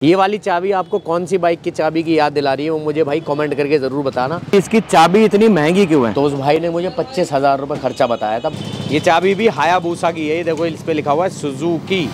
ये वाली चाबी आपको कौन सी बाइक की चाबी की याद दिला रही है वो मुझे भाई कमेंट करके जरूर बताना। इसकी चाबी इतनी महंगी क्यों है? तो उस भाई ने मुझे 25,000 रुपये खर्चा बताया था। ये चाबी भी हायाबुसा की है, देखो इस पे लिखा हुआ है सुजुकी।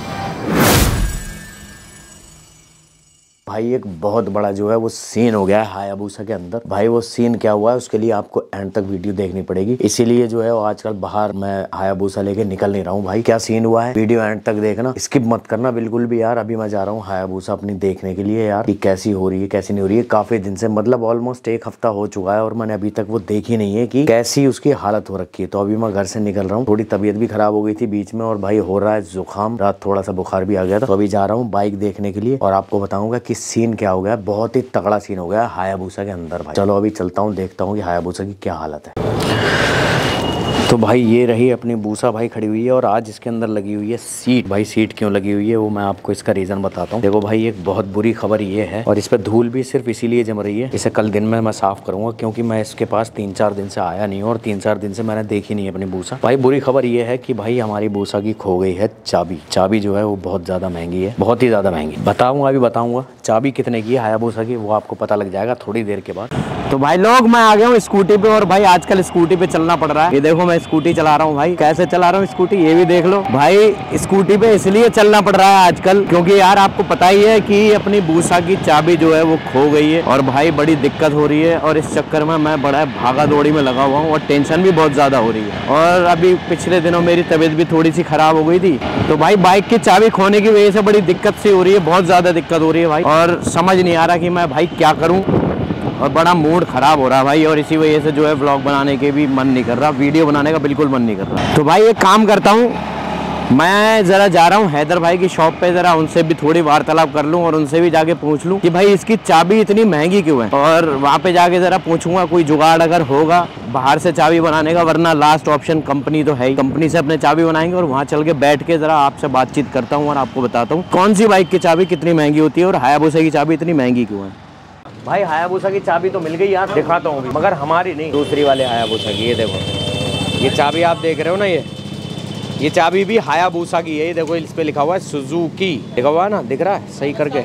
भाई एक बहुत बड़ा जो है वो सीन हो गया है हायाबुसा के अंदर। भाई वो सीन क्या हुआ है उसके लिए आपको एंड तक वीडियो देखनी पड़ेगी, इसीलिए जो है वो आजकल बाहर मैं हायाबुसा लेके निकल नहीं रहा हूँ। भाई क्या सीन हुआ है वीडियो एंड तक देखना, स्किप मत करना बिल्कुल भी यार। अभी मैं जा रहा हूँ हायाबुसा अपनी देखने के लिए यार कि कैसी हो रही है कैसी नहीं हो रही है। काफी दिन से मतलब ऑलमोस्ट 1 हफ्ता हो चुका है और मैंने अभी तक वो देखी नहीं है कि कैसी उसकी हालत हो रखी है। तो अभी मैं घर से निकल रहा हूँ, थोड़ी तबीयत भी खराब हो गई थी बीच में और भाई हो रहा है जुकाम, रात थोड़ा सा बुखार भी आ गया था। तो अभी जा रहा हूँ बाइक देखने के लिए और आपको बताऊंगा कि सीन क्या हो गया। बहुत ही तगड़ा सीन हो गया हायाबुसा के अंदर भाई। चलो अभी चलता हूँ देखता हूँ कि हायाबुसा की क्या हालत है। तो भाई ये रही अपनी बूसा भाई खड़ी हुई है और आज इसके अंदर लगी हुई है सीट। भाई सीट क्यों लगी हुई है वो मैं आपको इसका रीजन बताता हूँ। देखो भाई एक बहुत बुरी खबर ये है और इस पे धूल भी सिर्फ इसीलिए जम रही है, इसे कल दिन में मैं साफ करूंगा क्योंकि मैं इसके पास 3-4 दिन से आया नहीं हूँ और 3-4 दिन से मैंने देखी नहीं अपनी बूसा। भाई बुरी खबर ये है कि भाई हमारी बूसा की खो गई है चाबी। चाबी जो है वो बहुत ज्यादा महंगी है, बहुत ही ज्यादा महंगी। बताऊंगा अभी बताऊंगा चाबी कितने की है हायाबुसा की, वो आपको पता लग जाएगा थोड़ी देर के बाद। तो भाई लोग मैं आ गया हूँ स्कूटी पे और भाई आजकल स्कूटी पे चलना पड़ रहा है। ये देखो मैं स्कूटी चला रहा हूँ भाई, कैसे चला रहा हूँ स्कूटी ये भी देख लो। भाई स्कूटी पे इसलिए चलना पड़ रहा है आजकल क्योंकि यार आपको पता ही है कि अपनी बूसा की चाबी जो है वो खो गई है और भाई बड़ी दिक्कत हो रही है और इस चक्कर में मैं बड़ा भागा दौड़ी में लगा हुआ हूँ और टेंशन भी बहुत ज्यादा हो रही है। और अभी पिछले दिनों मेरी तबीयत भी थोड़ी सी खराब हो गई थी तो भाई बाइक की चाबी खोने की वजह से बड़ी दिक्कत सी हो रही है, बहुत ज्यादा दिक्कत हो रही है भाई। और समझ नहीं आ रहा कि मैं भाई क्या करूँ और बड़ा मूड खराब हो रहा है भाई। और इसी वजह से जो है व्लॉग बनाने के भी मन नहीं कर रहा, वीडियो बनाने का बिल्कुल मन नहीं कर रहा। तो भाई एक काम करता हूँ, मैं ज़रा जा रहा हूँ हैदर भाई की शॉप पे, ज़रा उनसे भी थोड़ी वार्तालाप कर लूँ और उनसे भी जाके पूछ लूँ कि भाई इसकी चाबी इतनी महंगी क्यों है। और वहाँ पे जाके ज़रा पूछूंगा कोई जुगाड़ अगर होगा बाहर से चाबी बनाने का, वरना लास्ट ऑप्शन कंपनी तो है ही, कंपनी से अपने चाबी बनाएंगे और वहाँ चल के बैठ के ज़रा आपसे बातचीत करता हूँ और आपको बताता हूँ कौन सी बाइक की चाबी कितनी महंगी होती है और हायाबुसा की चाबी इतनी महंगी क्यों है। भाई हायाबुसा की चाबी तो मिल गई यार, दिखाता हूँ मगर हमारी नहीं, दूसरी वाले हायाबुसा की। ये देखो ये चाबी आप देख रहे हो ना, ये चाबी भी हायाबुसा की है। ये देखो इस पे लिखा हुआ है सुजुकी, लिखा हुआ है ना, दिख रहा है सही करके,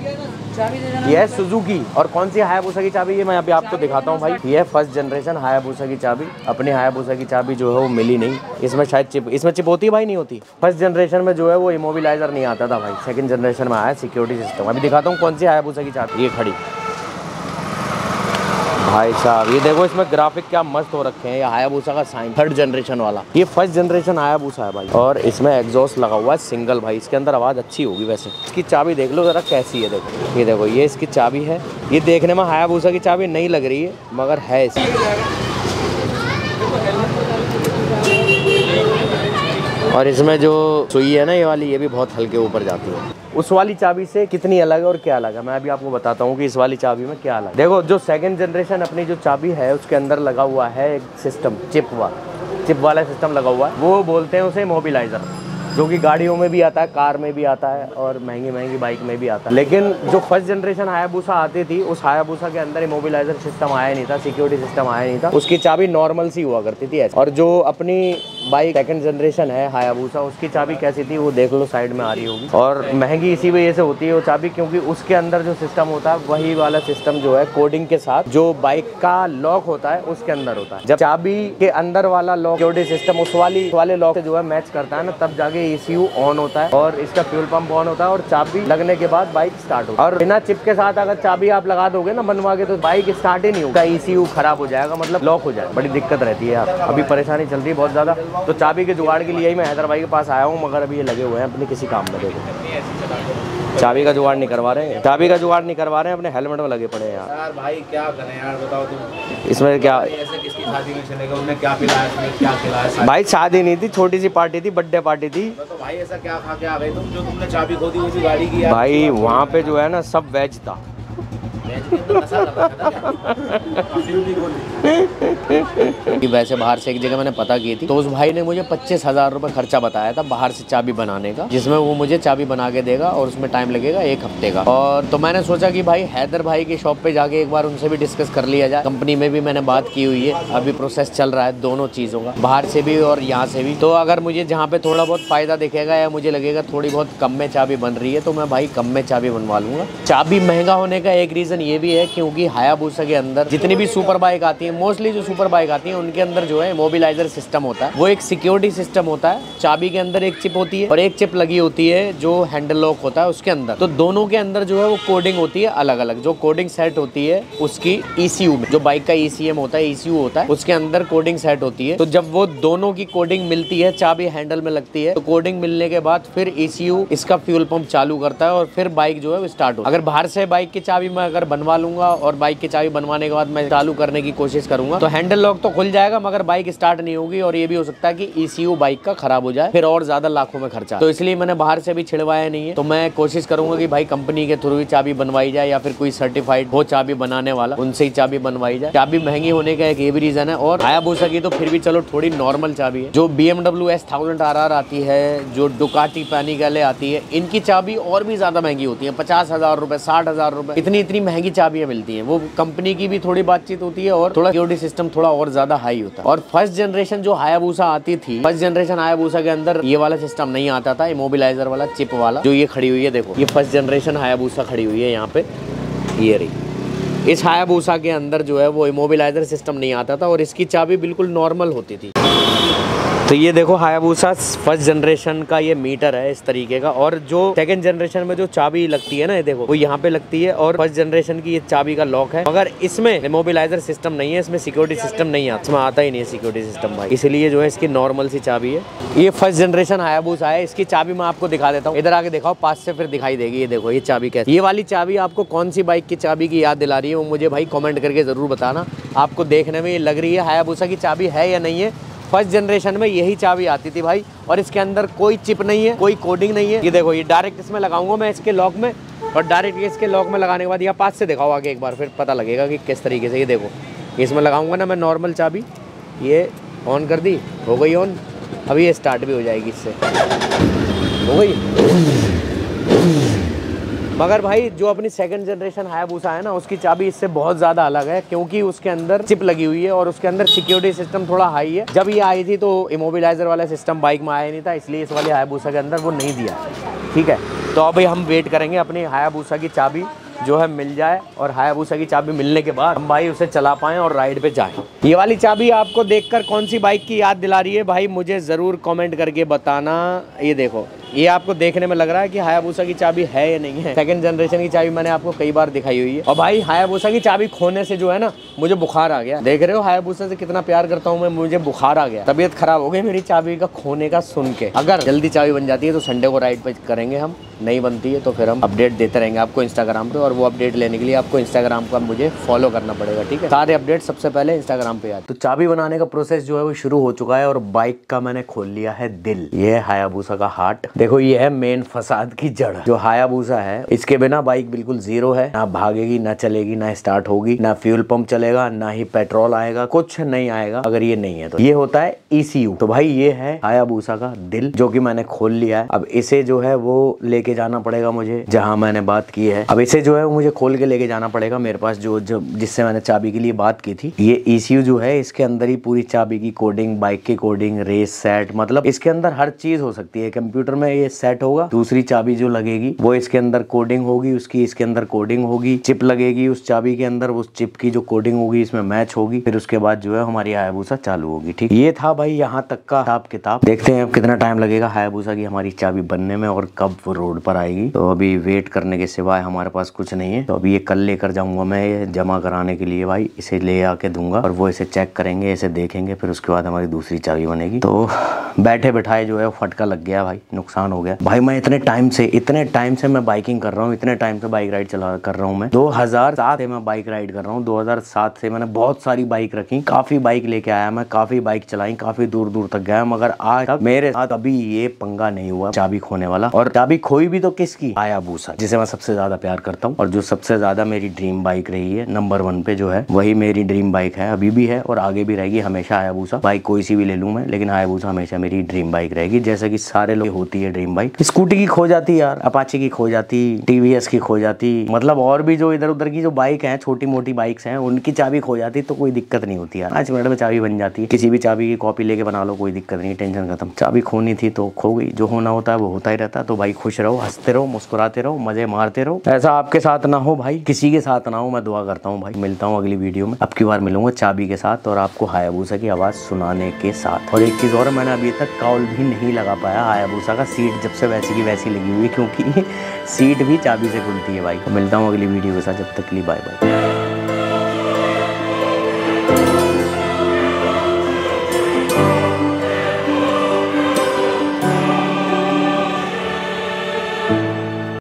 ये है सुजुकी। और कौन सी हायाबुसा की चाबी है मैं अभी आपको दिखाता हूँ भाई। ये है 1st जनरेशन हायाबुसा की चाबी। अपनी हायाबुसा की चाबी जो है वो मिली नहीं, इसमें शायद चिप, इसमें चिप होती है भाई, नहीं होती। 1st जनरेशन में जो है वो इमोबिलाइजर नहीं आता था भाई, 2nd जनरेशन में आया सिक्योरिटी सिस्टम। अभी दिखाता हूँ कौन सी हायाबुसा की चाबी। ये खड़ी भाई साहब, ये देखो इसमें ग्राफिक क्या मस्त हो रखे हैं। ये हायाबुसा का साइन 3rd जनरेशन वाला, ये 1st जनरेशन हायाबुसा है भाई। और इसमें एग्जॉस्ट लगा हुआ है सिंगल भाई, इसके अंदर आवाज़ अच्छी होगी वैसे। इसकी चाबी देख लो ज़रा कैसी है, देखो ये देखो ये इसकी चाबी है। ये देखने में हायाबुसा की चाबी नहीं लग रही है मगर है इसकी। और इसमें जो सुई है ना ये वाली, ये भी बहुत हल्के ऊपर जाती है। उस वाली चाबी से कितनी अलग है और क्या अलग है मैं अभी आपको बताता हूँ कि इस वाली चाबी में क्या अलग है। देखो जो 2nd जनरेशन अपनी जो चाबी है उसके अंदर लगा हुआ है एक सिस्टम, चिप वाला सिस्टम लगा हुआ है। वो बोलते हैं उसे मोबिलाइजर, जो कि गाड़ियों में भी आता है, कार में भी आता है और महंगी बाइक में भी आता है। लेकिन जो 1st जनरेशन हायाबुसा आती थी उस हायाबुसा के अंदर इमोबिलाइजर सिस्टम आया नहीं था, सिक्योरिटी सिस्टम आया नहीं था, उसकी चाबी नॉर्मल सी हुआ करती थी ऐसे। और जो अपनी बाइक 2nd जनरेशन है हायाबुसा, उसकी चाबी कैसी थी वो देख लो, साइड में आ रही होगी। और महंगी इसी वजह से होती है वो चाबी क्योंकि उसके अंदर जो सिस्टम होता है वही वाला सिस्टम जो है कोडिंग के साथ जो बाइक का लॉक होता है उसके अंदर होता है। जब चाबी के अंदर वाला लॉक सिक्योरिटी सिस्टम उस वाले लॉक से जो है मैच करता है ना, तब जाके ECU ऑन होता है और इसका फ्यूल पंप ऑन होता है और चाबी लगने के बाद बाइक स्टार्ट होती है। और बिना चिप के साथ अगर चाबी आप लगा दोगे ना बनवा के तो बाइक स्टार्ट ही नहीं होगा, ECU खराब हो जाएगा, मतलब लॉक हो जाएगा। बड़ी दिक्कत रहती है यार, अभी परेशानी चल रही है बहुत ज्यादा। तो चाबी के जुगाड़ के लिए ही मैं हैदर भाई के पास आया हूँ मगर अभी ये लगे हुए हैं अपने किसी काम में। देखो चाबी का जुगाड़ नहीं करवा रहे हैं, अपने हेलमेट में लगे पड़े हैं यार। भाई क्या करें यार बताओ तुम, इसमें क्या ऐसे किसकी शादी में चलेगा, उन्हें क्या पिलाया, क्या खिलाया? भाई शादी नहीं थी, छोटी सी पार्टी थी, बर्थडे पार्टी थी। तो भाई ऐसा क्या खा के आ गए तुम जो तुमने चाबी खो दी उसी गाड़ी की? भाई वहाँ पे जो है ना सब वेज था, कि वैसे बाहर से एक जगह मैंने पता की थी, तो उस भाई ने मुझे 25,000 रुपए खर्चा बताया था बाहर से चाबी बनाने का, जिसमें वो मुझे चाबी बना के देगा और उसमें टाइम लगेगा 1 हफ्ते का। और तो मैंने सोचा कि भाई हैदर भाई की शॉप पे जाके एक बार उनसे भी डिस्कस कर लिया जाए। कंपनी में भी मैंने बात की हुई है, अभी प्रोसेस चल रहा है दोनों चीज़ों का, बाहर से भी और यहाँ से भी। तो अगर मुझे जहाँ पे थोड़ा बहुत फायदा दिखेगा या मुझे लगेगा थोड़ी बहुत कम में चाबी बन रही है, तो मैं भाई कम में चाबी बनवा लूंगा। चाबी महंगा होने का एक रीज़न ये भी है क्योंकि हायाबुसा के अंदर जितनी भी सुपर बाइक आती है, मोस्टली जो सुपर बाइक आती है उनके अंदर जो है मोबिलाइजर सिस्टम होता है, वो एक सिक्योरिटी सिस्टम होता है। चाबी के अंदर एक चिप होती है और एक चिप लगी होती है जो हैंडल लॉक होता है उसके अंदर। तो दोनों के अंदर जो है वो कोडिंग होती है अलग अलग। जो कोडिंग सेट होती है उसकी ECU में, जो बाइक का ECM होता है, ECU होता है, उसके अंदर कोडिंग सेट होती है। तो जब वो दोनों की कोडिंग मिलती है, चाबी हैंडल में लगती है, तो कोडिंग मिलने के बाद फिर ECU इसका फ्यूल पंप चालू करता है और फिर बाइक जो है वो स्टार्ट होती है। अगर बाहर से बाइक की चाबी मैं अगर बनवा लूंगा और बाइक की चाबी बनवाने के बाद मैं चालू करने की कोशिश करूंगा तो हैंडल लॉक तो खुल जाएगा मगर बाइक स्टार्ट नहीं होगी, और ये भी हो सकता है कि ECU बाइक का खराब हो जाए, फिर और ज्यादा लाखों में खर्चा। तो इसलिए मैंने बाहर से भी छिड़वाया नहीं है। तो मैं कोशिश करूंगा कि भाई कंपनी के थ्रू ही चाबी बनवाई जाए या फिर कोई सर्टिफाइड हो चाबी बनाने वाला, उनसे ही चाबी बनवाई जाए। चाबी महंगी होने का एक ये भी रीजन है। और हायाबुसा की तो फिर भी चलो थोड़ी नॉर्मल चाबी है। जो BMW S1000 RR आती है, जो डुकाटी पैनिगले आती है, इनकी चाबी और भी ज्यादा महंगी होती है, 50,000 रुपए, 60,000 रुपए, इतनी महंगी चाबियां मिलती हैं। वो कंपनी की भी थोड़ी बातचीत होती है और थोड़ा सिक्योरिटी सिस्टम थोड़ा और ज्यादा हाई होता है। और फर्स्ट जनरेशन जो हायाबुसा आती थी, फर्स्ट जनरेशन हायाबुसा के अंदर ये वाला सिस्टम नहीं आता था, इमोबिलाइजर वाला चिप वाला। जो ये खड़ी हुई है देखो, ये फर्स्ट जनरेशन हायाबुसा खड़ी हुई है यहाँ पे, ये रही। इस हायाबुसा के अंदर जो है वो इमोबिलाइजर सिस्टम नहीं आता था और इसकी चाबी बिल्कुल नॉर्मल होती थी। तो ये देखो हायाबुसा फर्स्ट जनरेशन का ये मीटर है इस तरीके का। और जो सेकंड जनरेशन में जो चाबी लगती है ना, ये देखो वो यहाँ पे लगती है। और फर्स्ट जनरेशन की ये चाबी का लॉक है, मगर इसमें इमोबिलाइजर सिस्टम नहीं है, इसमें सिक्योरिटी सिस्टम नहीं आता, इसमें आता ही नहीं है सिक्योरिटी सिस्टम भाई। इसलिए जो है इसकी नॉर्मल सी चाबी है। ये फर्स्ट जनरेशन हायाबुसा है। इसकी चाबी मैं आपको दिखा देता हूँ, इधर आके दिखाओ, पास से फिर दिखाई देगी। ये देखो ये चाबी कैसी, ये वाली चाबी आपको कौन सी बाइक की चाबी की याद दिला रही है वो मुझे भाई कॉमेंट करके जरूर बताना। आपको देखने में ये लग रही है हायाबुसा की चाबी है या नहीं है। फर्स्ट जनरेशन में यही चाबी आती थी भाई, और इसके अंदर कोई चिप नहीं है, कोई कोडिंग नहीं है। ये देखो ये डायरेक्ट इसमें लगाऊंगा मैं इसके लॉक में, और डायरेक्ट इसके लॉक में लगाने के बाद यहाँ पास से दिखाओ आगे एक बार, फिर पता लगेगा कि किस तरीके से। ये देखो इसमें लगाऊंगा ना मैं नॉर्मल चाबी, ये ऑन कर दी, हो गई ऑन। अभी ये स्टार्ट भी हो जाएगी, इससे हो गई। मगर भाई जो अपनी सेकंड जनरेशन हायाबुसा है ना, उसकी चाबी इससे बहुत ज़्यादा अलग है क्योंकि उसके अंदर चिप लगी हुई है और उसके अंदर सिक्योरिटी सिस्टम थोड़ा हाई है। जब ये आई थी तो इमोबिलाइजर वाला सिस्टम बाइक में आया नहीं था, इसलिए इस वाले हायाबुसा के अंदर वो नहीं दिया। ठीक है, तो अभी हम वेट करेंगे अपनी हायाबुसा की चाबी जो है मिल जाए, और हायाबुसा की चाबी मिलने के बाद हम भाई उसे चला पाएँ और राइड पे जाएं। ये वाली चाबी आपको देखकर कौन सी बाइक की याद दिला रही है भाई, मुझे ज़रूर कमेंट करके बताना। ये देखो ये आपको देखने में लग रहा है कि हायाबुसा की चाबी है या नहीं है। सेकंड जनरेशन की चाबी मैंने आपको कई बार दिखाई हुई है। और भाई हायाबुसा की चाबी खोने से जो है ना मुझे बुखार आ गया। देख रहे हो हायाबुसा से कितना प्यार करता हूँ मैं, मुझे बुखार आ गया, तबीयत खराब हो गई मेरी चाबी का खोने का सुन के। अगर जल्दी चाबी बन जाती है तो संडे को राइड पे करेंगे हम, नहीं बनती है तो फिर हम अपडेट देते रहेंगे आपको इंस्टाग्राम पे। और वो अपडेट लेने के लिए आपको इंस्टाग्राम का मुझे फॉलो करना पड़ेगा, ठीक है। सारे अपडेट सबसे पहले इंस्टाग्राम पे आए। तो चाबी बनाने का प्रोसेस जो है वो शुरू हो चुका है और बाइक का मैंने खोल लिया है दिल। ये है हायाबुसा का हार्ट। देखो ये है मेन फसाद की जड़। जो हायाबुसा है इसके बिना बाइक बिल्कुल जीरो है, ना भागेगी, ना चलेगी, ना स्टार्ट होगी, ना फ्यूल पंप चलेगा, ना ही पेट्रोल आएगा, कुछ नहीं आएगा अगर ये नहीं है। तो ये होता है ECU। तो भाई ये है हायाबुसा का दिल जो कि मैंने खोल लिया है। अब इसे जो है वो लेके जाना पड़ेगा मुझे जहां मैंने बात की है। अब इसे जो है वो मुझे खोल के लेके जाना पड़ेगा मेरे पास, जो जिससे मैंने चाबी के लिए बात की थी। ये ECU जो है इसके अंदर ही पूरी चाबी की कोडिंग, बाइक की कोडिंग, रेस सेट, मतलब इसके अंदर हर चीज हो सकती है। कंप्यूटर में ये सेट होगा, दूसरी चाबी जो लगेगी वो इसके अंदर कोडिंग होगी, उसकी इसके अंदर कोडिंग होगी, चिप लगेगी उस चाबी के अंदर, उस चिप की जो कोडिंग होगी इसमें मैच होगी, फिर उसके बाद जो है हमारी हायाबुसा चालू होगी। ठीक, ये था भाई यहाँ तक का हिसाब किताब। देखते हैं अब कितना टाइम लगेगा हायाबुसा की हमारी चाबी बनने में और कब वो रोड पर आएगी। तो अभी वेट करने के सिवाय हमारे पास कुछ नहीं है। तो अभी ये कल लेकर जाऊंगा मैं जमा कराने के लिए भाई, इसे ले आके दूंगा और वो इसे चेक करेंगे, इसे देखेंगे, फिर उसके बाद हमारी दूसरी चाबी बनेगी। तो बैठे बैठाए जो है फटका लग गया भाई, नुकसान नुकसान हो गया भाई। मैं इतने टाइम से मैं बाइकिंग कर रहा हूँ, इतने टाइम से बाइक राइड चला कर रहा हूँ मैं। 2007 से मैं बाइक राइड कर रहा हूँ। 2007 से मैंने बहुत सारी बाइक रखी, काफी बाइक लेके आया मैं, काफी बाइक चलाई, काफी दूर दूर तक गया, मगर आज तक मेरे साथ अभी ये पंगा नहीं हुआ चाबी खोने वाला। और चाबी खोई भी तो किसकी? हायाबुसा, जिसे मैं सबसे ज्यादा प्यार करता हूँ और जो सबसे ज्यादा मेरी ड्रीम बाइक रही है, नंबर 1 पे जो है वही मेरी ड्रीम बाइक है, अभी भी है और आगे भी रहेगी हमेशा। हायाबुसा बाइक कोई सी भी ले लूं मैं, लेकिन हायाबुसा हमेशा मेरी ड्रीम बाइक रहेगी। जैसे कि सारे लोग होती है ड्रीम बाइक। स्कूटी की खो जाती यार, अपाचे की खो जाती, टीवीएस की खो जाती, मतलब और भी जो इधर उधर की जो बाइक है, छोटी मोटी बाइक्स हैं, उनकी चाबी खो जाती तो कोई दिक्कत नहीं होती यार। 5 मिनट में चाबी बन जाती है, किसी भी चाबी की कॉपी लेके बना लो, कोई दिक्कत नहीं, टेंशन खत्म। चाबी खोनी थी तो खो गई, जो होना होता है वो होता ही रहता। तो भाई खुश रहो, हंसते रहो, मुस्कुराते रहो, मजे मारते रहो। ऐसा आपके साथ ना हो भाई, किसी के साथ ना हो, मैं दुआ करता हूँ भाई। मिलता हूँ अगली वीडियो में, अब की बार मिलूंगा चाबी के साथ और आपको हायाबुसा की आवाज सुनाने के साथ। और एक चीज और, मैंने अभी तक कॉल भी नहीं लगा पाया हायाबुसा का, सीट जब से वैसी की वैसी लगी हुई, क्योंकि सीट भी चाबी से खुलती है भाई। तो मिलता हूँ अगली वीडियो के साथ, जब तक के लिए बाय बाय।